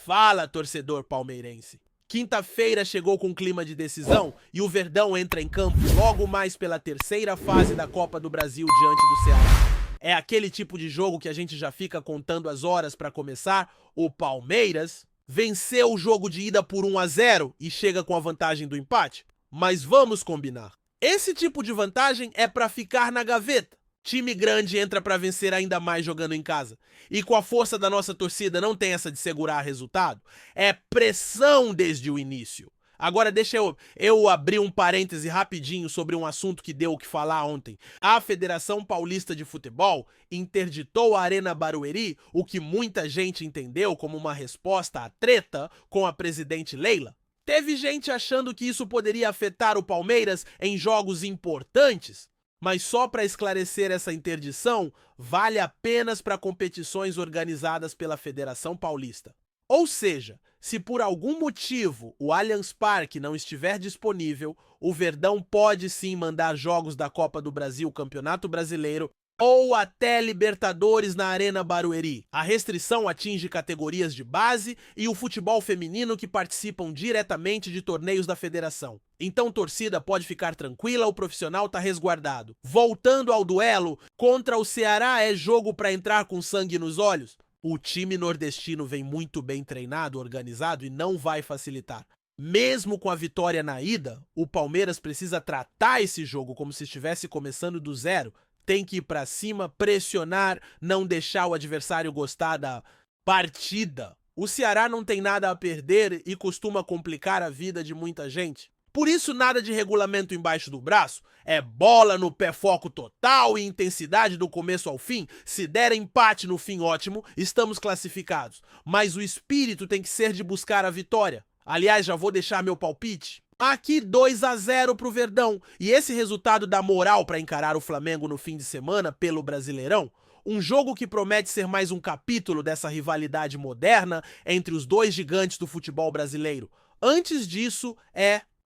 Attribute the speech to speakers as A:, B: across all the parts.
A: Fala, torcedor palmeirense. Quinta-feira chegou com clima de decisão e o Verdão entra em campo logo mais pela terceira fase da Copa do Brasil diante do Ceará. É aquele tipo de jogo que a gente já fica contando as horas para começar. O Palmeiras venceu o jogo de ida por 1-0 e chega com a vantagem do empate. Mas vamos combinar. Esse tipo de vantagem é para ficar na gaveta. Time grande entra para vencer ainda mais jogando em casa. E com a força da nossa torcida não tem essa de segurar resultado. É pressão desde o início. Agora deixa eu abrir um parêntese rapidinho sobre um assunto que deu o que falar ontem. A Federação Paulista de Futebol interditou a Arena Barueri, o que muita gente entendeu como uma resposta à treta com a presidente Leila. Teve gente achando que isso poderia afetar o Palmeiras em jogos importantes. Mas só para esclarecer essa interdição, vale apenas para competições organizadas pela Federação Paulista. Ou seja, se por algum motivo o Allianz Parque não estiver disponível, o Verdão pode sim mandar jogos da Copa do Brasil, Campeonato Brasileiro ou até Libertadores na Arena Barueri. A restrição atinge categorias de base e o futebol feminino que participam diretamente de torneios da federação. Então torcida pode ficar tranquila, o profissional tá resguardado. Voltando ao duelo, contra o Ceará é jogo para entrar com sangue nos olhos? O time nordestino vem muito bem treinado, organizado e não vai facilitar. Mesmo com a vitória na ida, o Palmeiras precisa tratar esse jogo como se estivesse começando do zero. Tem que ir pra cima, pressionar, não deixar o adversário gostar da partida. O Ceará não tem nada a perder e costuma complicar a vida de muita gente. Por isso, nada de regulamento embaixo do braço. É bola no pé, foco total e intensidade do começo ao fim. Se der empate no fim, ótimo, estamos classificados. Mas o espírito tem que ser de buscar a vitória. Aliás, já vou deixar meu palpite. Aqui 2-0 pro Verdão, e esse resultado dá moral para encarar o Flamengo no fim de semana pelo Brasileirão, um jogo que promete ser mais um capítulo dessa rivalidade moderna entre os dois gigantes do futebol brasileiro. Antes disso,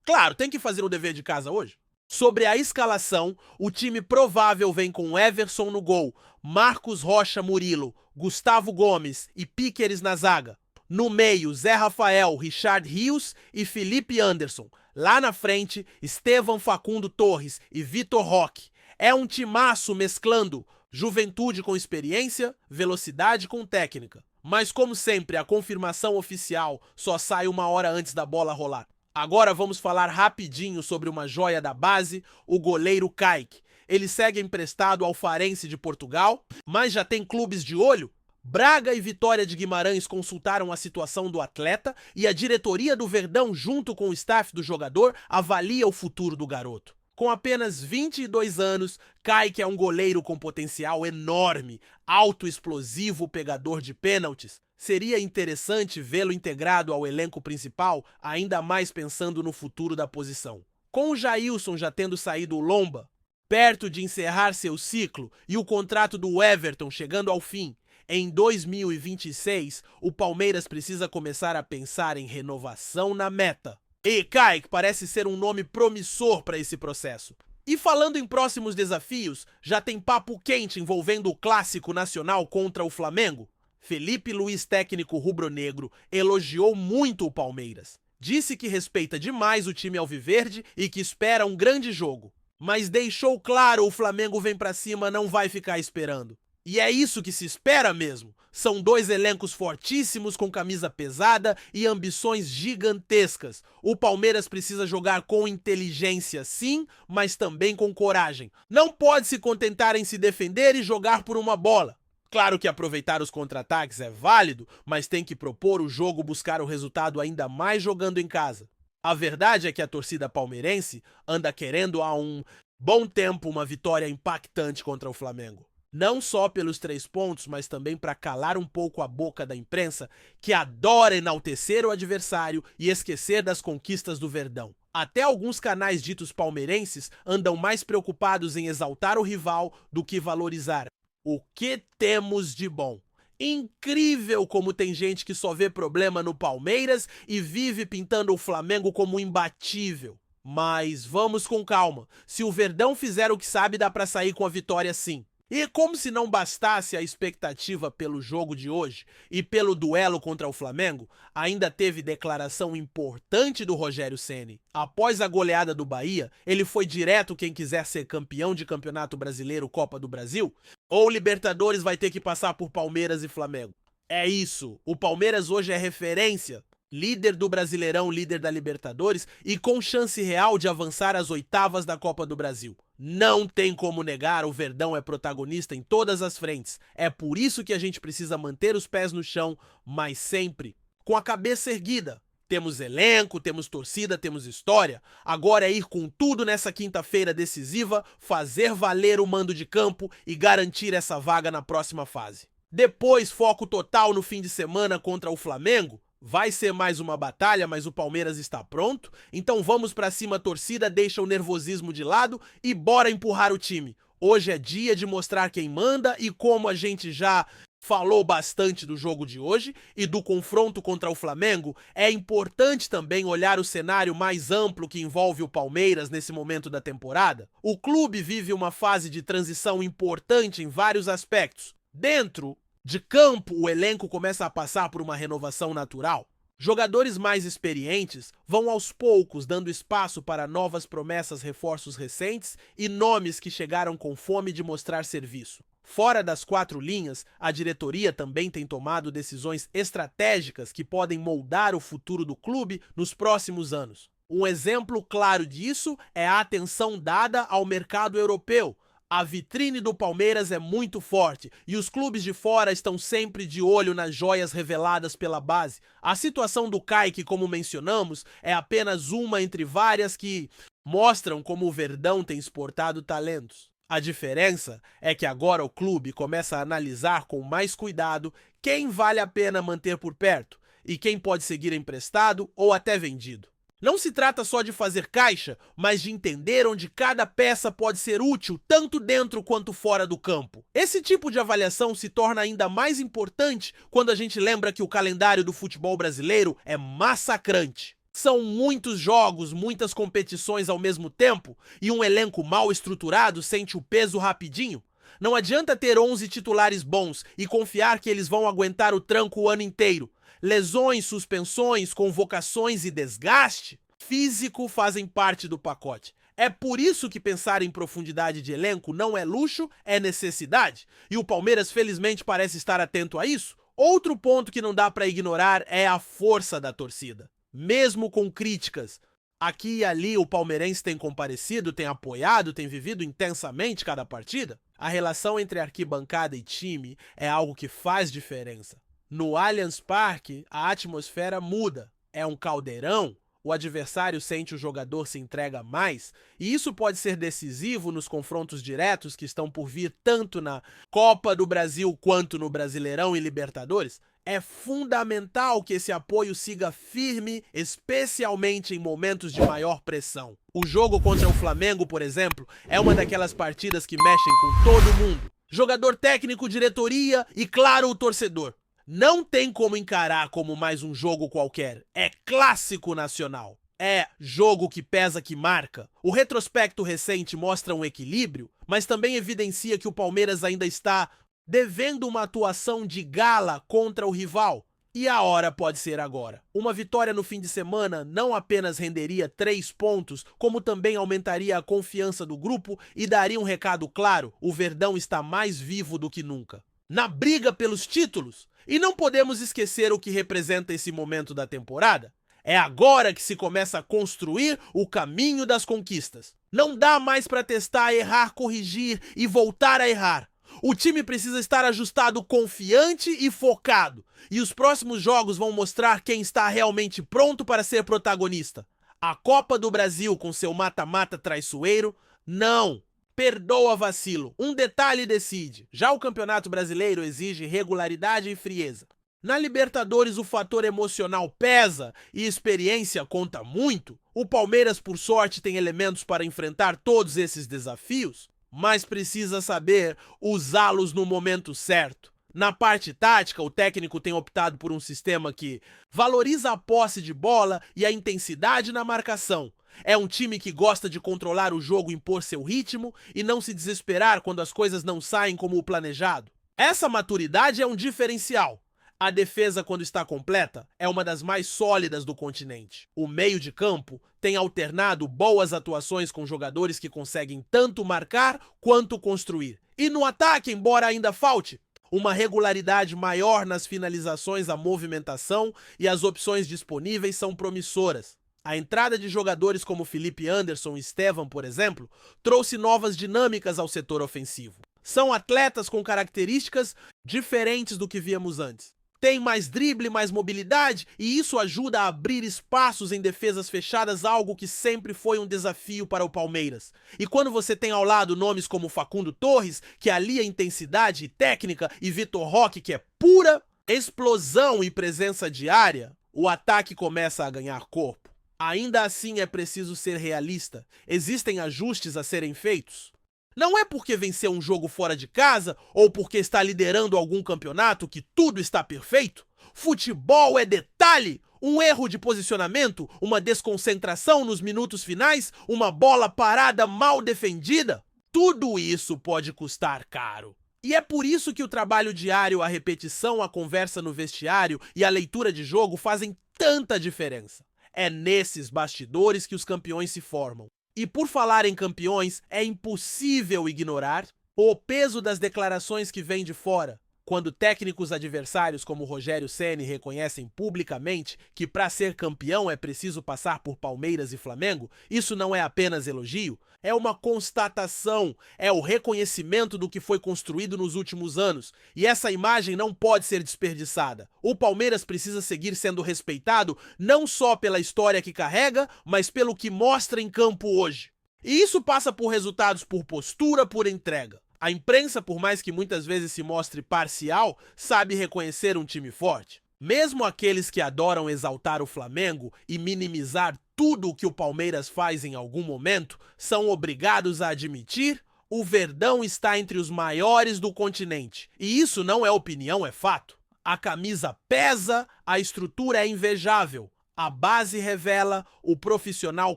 A: claro, tem que fazer o dever de casa hoje. Sobre a escalação, o time provável vem com Everson no gol, Marcos Rocha Murilo, Gustavo Gomes e Píqueres na zaga. No meio, Zé Rafael, Richard Rios e Felipe Anderson. Lá na frente, Estevão Facundo Torres e Vitor Roque. É um timaço mesclando juventude com experiência, velocidade com técnica. Mas como sempre, a confirmação oficial só sai uma hora antes da bola rolar. Agora vamos falar rapidinho sobre uma joia da base, o goleiro Kaique. Ele segue emprestado ao Farense de Portugal, mas já tem clubes de olho? Braga e Vitória de Guimarães consultaram a situação do atleta e a diretoria do Verdão, junto com o staff do jogador, avalia o futuro do garoto. Com apenas 22 anos, Kaique é um goleiro com potencial enorme, alto, explosivo, pegador de pênaltis. Seria interessante vê-lo integrado ao elenco principal, ainda mais pensando no futuro da posição. Com o Jailson já tendo saído o Lomba, perto de encerrar seu ciclo e o contrato do Everton chegando ao fim, em 2026, o Palmeiras precisa começar a pensar em renovação na meta. E Kaique parece ser um nome promissor para esse processo. E falando em próximos desafios, já tem papo quente envolvendo o clássico nacional contra o Flamengo? Felipe Luiz, técnico rubro-negro, elogiou muito o Palmeiras. Disse que respeita demais o time alviverde e que espera um grande jogo. Mas deixou claro, o Flamengo vem pra cima, não vai ficar esperando. E é isso que se espera mesmo. São dois elencos fortíssimos com camisa pesada e ambições gigantescas. O Palmeiras precisa jogar com inteligência, sim, mas também com coragem. Não pode se contentar em se defender e jogar por uma bola. Claro que aproveitar os contra-ataques é válido, mas tem que propor o jogo, buscar o resultado ainda mais jogando em casa. A verdade é que a torcida palmeirense anda querendo há um bom tempo uma vitória impactante contra o Flamengo. Não só pelos 3 pontos, mas também para calar um pouco a boca da imprensa, que adora enaltecer o adversário e esquecer das conquistas do Verdão. Até alguns canais ditos palmeirenses andam mais preocupados em exaltar o rival do que valorizar. O que temos de bom? Incrível como tem gente que só vê problema no Palmeiras e vive pintando o Flamengo como imbatível. Mas vamos com calma. Se o Verdão fizer o que sabe, dá para sair com a vitória sim. E como se não bastasse a expectativa pelo jogo de hoje e pelo duelo contra o Flamengo, ainda teve declaração importante do Rogério Ceni. Após a goleada do Bahia, ele foi direto quem quiser ser campeão de Campeonato Brasileiro, Copa do Brasil, ou Libertadores vai ter que passar por Palmeiras e Flamengo. É isso, o Palmeiras hoje é referência, líder do Brasileirão, líder da Libertadores e com chance real de avançar às oitavas da Copa do Brasil. Não tem como negar, o Verdão é protagonista em todas as frentes. É por isso que a gente precisa manter os pés no chão, mas sempre com a cabeça erguida. Temos elenco, temos torcida, temos história. Agora é ir com tudo nessa quinta-feira decisiva, fazer valer o mando de campo e garantir essa vaga na próxima fase. Depois, foco total no fim de semana contra o Flamengo. Vai ser mais uma batalha, mas o Palmeiras está pronto. Então vamos pra cima, torcida, deixa o nervosismo de lado e bora empurrar o time. Hoje é dia de mostrar quem manda e como a gente já falou bastante do jogo de hoje e do confronto contra o Flamengo, é importante também olhar o cenário mais amplo que envolve o Palmeiras nesse momento da temporada. O clube vive uma fase de transição importante em vários aspectos. Dentro de campo, o elenco começa a passar por uma renovação natural. Jogadores mais experientes vão aos poucos dando espaço para novas promessas, reforços recentes e nomes que chegaram com fome de mostrar serviço. Fora das quatro linhas, a diretoria também tem tomado decisões estratégicas que podem moldar o futuro do clube nos próximos anos. Um exemplo claro disso é a atenção dada ao mercado europeu. A vitrine do Palmeiras é muito forte e os clubes de fora estão sempre de olho nas joias reveladas pela base. A situação do Kaique, como mencionamos, é apenas uma entre várias que mostram como o Verdão tem exportado talentos. A diferença é que agora o clube começa a analisar com mais cuidado quem vale a pena manter por perto e quem pode seguir emprestado ou até vendido. Não se trata só de fazer caixa, mas de entender onde cada peça pode ser útil tanto dentro quanto fora do campo. Esse tipo de avaliação se torna ainda mais importante quando a gente lembra que o calendário do futebol brasileiro é massacrante. São muitos jogos, muitas competições ao mesmo tempo e um elenco mal estruturado sente o peso rapidinho. Não adianta ter 11 titulares bons e confiar que eles vão aguentar o tranco o ano inteiro. Lesões, suspensões, convocações e desgaste físico fazem parte do pacote. É por isso que pensar em profundidade de elenco não é luxo, é necessidade. E o Palmeiras felizmente parece estar atento a isso. Outro ponto que não dá para ignorar é a força da torcida. Mesmo com críticas, aqui e ali o palmeirense tem comparecido, tem apoiado, tem vivido intensamente cada partida. A relação entre arquibancada e time é algo que faz diferença. No Allianz Parque, a atmosfera muda. É um caldeirão, o adversário sente o jogador se entrega mais, e isso pode ser decisivo nos confrontos diretos que estão por vir tanto na Copa do Brasil quanto no Brasileirão e Libertadores. É fundamental que esse apoio siga firme, especialmente em momentos de maior pressão. O jogo contra o Flamengo, por exemplo, é uma daquelas partidas que mexem com todo mundo. Jogador técnico, diretoria e, claro, o torcedor. Não tem como encarar como mais um jogo qualquer. É clássico nacional. É jogo que pesa, que marca. O retrospecto recente mostra um equilíbrio, mas também evidencia que o Palmeiras ainda está devendo uma atuação de gala contra o rival. E a hora pode ser agora. Uma vitória no fim de semana não apenas renderia 3 pontos, como também aumentaria a confiança do grupo e daria um recado claro: o Verdão está mais vivo do que nunca. Na briga pelos títulos. E não podemos esquecer o que representa esse momento da temporada. É agora que se começa a construir o caminho das conquistas. Não dá mais para testar, errar, corrigir e voltar a errar. O time precisa estar ajustado, confiante e focado. E os próximos jogos vão mostrar quem está realmente pronto para ser protagonista. A Copa do Brasil com seu mata-mata traiçoeiro, não. Perdoa vacilo. Um detalhe decide. Já o Campeonato Brasileiro exige regularidade e frieza. Na Libertadores o fator emocional pesa e experiência conta muito. O Palmeiras, por sorte, tem elementos para enfrentar todos esses desafios, mas precisa saber usá-los no momento certo. Na parte tática, o técnico tem optado por um sistema que valoriza a posse de bola e a intensidade na marcação, É um time que gosta de controlar o jogo e impor seu ritmo e não se desesperar quando as coisas não saem como o planejado. Essa maturidade é um diferencial. A defesa, quando está completa, é uma das mais sólidas do continente. O meio de campo tem alternado boas atuações com jogadores que conseguem tanto marcar quanto construir. E no ataque, embora ainda falte, uma regularidade maior nas finalizações, a movimentação e as opções disponíveis são promissoras. A entrada de jogadores como Felipe Anderson e Estevam, por exemplo, trouxe novas dinâmicas ao setor ofensivo. São atletas com características diferentes do que víamos antes. Tem mais drible, mais mobilidade, e isso ajuda a abrir espaços em defesas fechadas, algo que sempre foi um desafio para o Palmeiras. E quando você tem ao lado nomes como Facundo Torres, que alia intensidade e técnica, e Vitor Roque, que é pura explosão e presença diária, o ataque começa a ganhar corpo. Ainda assim é preciso ser realista. Existem ajustes a serem feitos. Não é porque venceu um jogo fora de casa ou porque está liderando algum campeonato que tudo está perfeito. Futebol é detalhe, um erro de posicionamento, uma desconcentração nos minutos finais, uma bola parada mal defendida. Tudo isso pode custar caro. E é por isso que o trabalho diário, a repetição, a conversa no vestiário e a leitura de jogo fazem tanta diferença. É nesses bastidores que os campeões se formam. E por falar em campeões, é impossível ignorar o peso das declarações que vêm de fora. Quando técnicos adversários como Rogério Ceni reconhecem publicamente que para ser campeão é preciso passar por Palmeiras e Flamengo, isso não é apenas elogio, é uma constatação, é o reconhecimento do que foi construído nos últimos anos. E essa imagem não pode ser desperdiçada. O Palmeiras precisa seguir sendo respeitado não só pela história que carrega, mas pelo que mostra em campo hoje. E isso passa por resultados, por postura, por entrega. A imprensa, por mais que muitas vezes se mostre parcial, sabe reconhecer um time forte. Mesmo aqueles que adoram exaltar o Flamengo e minimizar tudo o que o Palmeiras faz em algum momento, são obrigados a admitir: o Verdão está entre os maiores do continente. E isso não é opinião, é fato. A camisa pesa, a estrutura é invejável. A base revela, o profissional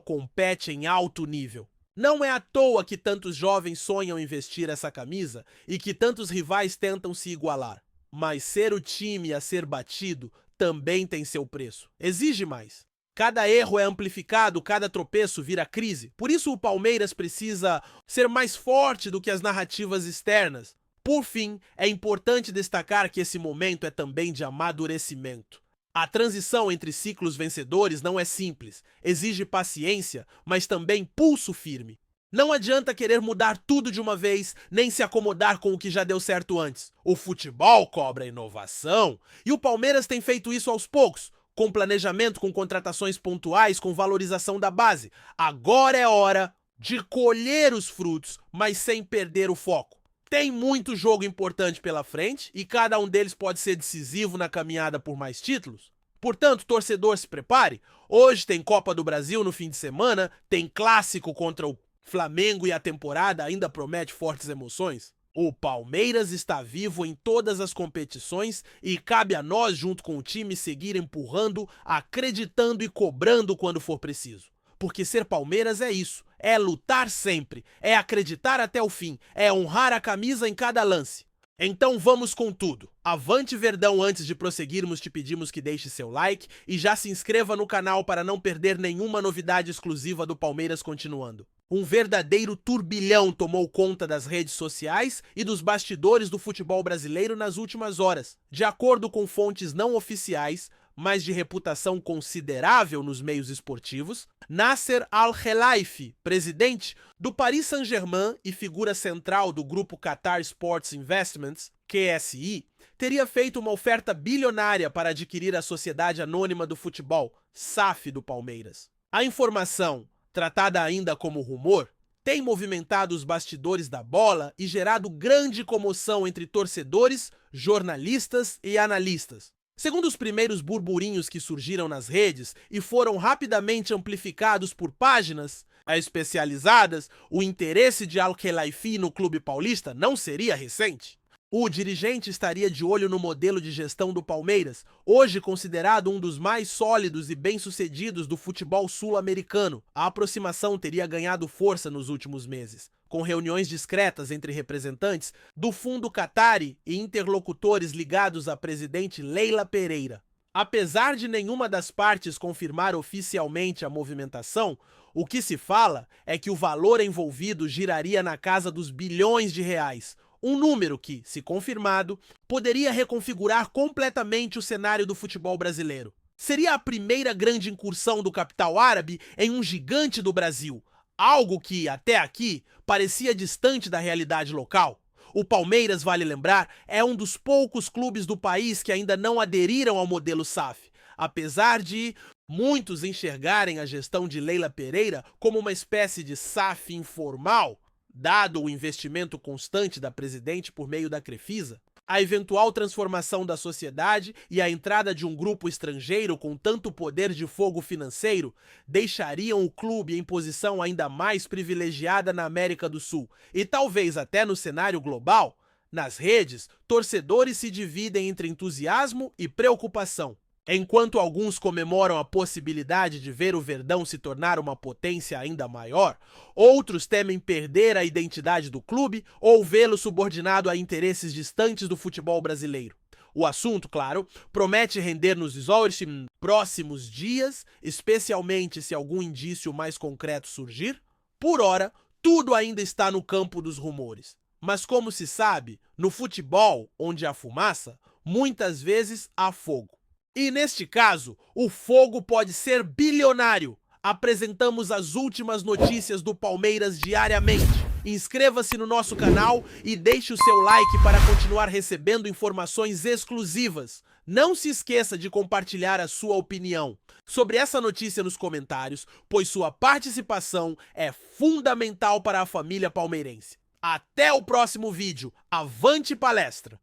A: compete em alto nível. Não é à toa que tantos jovens sonham em vestir essa camisa e que tantos rivais tentam se igualar. Mas ser o time a ser batido também tem seu preço. Exige mais. Cada erro é amplificado, cada tropeço vira crise. Por isso o Palmeiras precisa ser mais forte do que as narrativas externas. Por fim, é importante destacar que esse momento é também de amadurecimento. A transição entre ciclos vencedores não é simples, exige paciência, mas também pulso firme. Não adianta querer mudar tudo de uma vez, nem se acomodar com o que já deu certo antes. O futebol cobra inovação, e o Palmeiras tem feito isso aos poucos, com planejamento, com contratações pontuais, com valorização da base. Agora é hora de colher os frutos, mas sem perder o foco. Tem muito jogo importante pela frente e cada um deles pode ser decisivo na caminhada por mais títulos. Portanto, torcedor, se prepare. Hoje tem Copa do Brasil no fim de semana, tem clássico contra o Flamengo e a temporada ainda promete fortes emoções. O Palmeiras está vivo em todas as competições e cabe a nós, junto com o time, seguir empurrando, acreditando e cobrando quando for preciso. Porque ser Palmeiras é isso, é lutar sempre, é acreditar até o fim, é honrar a camisa em cada lance. Então vamos com tudo. Avante Verdão, antes de prosseguirmos te pedimos que deixe seu like e já se inscreva no canal para não perder nenhuma novidade exclusiva do Palmeiras continuando. Um verdadeiro turbilhão tomou conta das redes sociais e dos bastidores do futebol brasileiro nas últimas horas. De acordo com fontes não oficiais, mas de reputação considerável nos meios esportivos, Nasser Al-Khelaifi, presidente do Paris Saint-Germain e figura central do grupo Qatar Sports Investments, QSI, teria feito uma oferta bilionária para adquirir a Sociedade Anônima do Futebol, SAF, do Palmeiras. A informação, tratada ainda como rumor, tem movimentado os bastidores da bola e gerado grande comoção entre torcedores, jornalistas e analistas. Segundo os primeiros burburinhos que surgiram nas redes e foram rapidamente amplificados por páginas especializadas, o interesse de Al-Khelaifi no clube paulista não seria recente. O dirigente estaria de olho no modelo de gestão do Palmeiras, hoje considerado um dos mais sólidos e bem-sucedidos do futebol sul-americano. A aproximação teria ganhado força nos últimos meses, com reuniões discretas entre representantes do Fundo Qatari e interlocutores ligados à presidente Leila Pereira. Apesar de nenhuma das partes confirmar oficialmente a movimentação, o que se fala é que o valor envolvido giraria na casa dos bilhões de reais. Um número que, se confirmado, poderia reconfigurar completamente o cenário do futebol brasileiro. Seria a primeira grande incursão do capital árabe em um gigante do Brasil, algo que, até aqui, parecia distante da realidade local. O Palmeiras, vale lembrar, é um dos poucos clubes do país que ainda não aderiram ao modelo SAF, apesar de muitos enxergarem a gestão de Leila Pereira como uma espécie de SAF informal. Dado o investimento constante da presidente por meio da Crefisa, a eventual transformação da sociedade e a entrada de um grupo estrangeiro com tanto poder de fogo financeiro deixariam o clube em posição ainda mais privilegiada na América do Sul e talvez até no cenário global. Nas redes, torcedores se dividem entre entusiasmo e preocupação. Enquanto alguns comemoram a possibilidade de ver o Verdão se tornar uma potência ainda maior, outros temem perder a identidade do clube ou vê-lo subordinado a interesses distantes do futebol brasileiro. O assunto, claro, promete render nos próximos dias, especialmente se algum indício mais concreto surgir. Por ora, tudo ainda está no campo dos rumores. Mas como se sabe, no futebol, onde há fumaça, muitas vezes há fogo. E neste caso, o fogo pode ser bilionário. Apresentamos as últimas notícias do Palmeiras diariamente. Inscreva-se no nosso canal e deixe o seu like para continuar recebendo informações exclusivas. Não se esqueça de compartilhar a sua opinião sobre essa notícia nos comentários, pois sua participação é fundamental para a família palmeirense. Até o próximo vídeo. Avante palestra!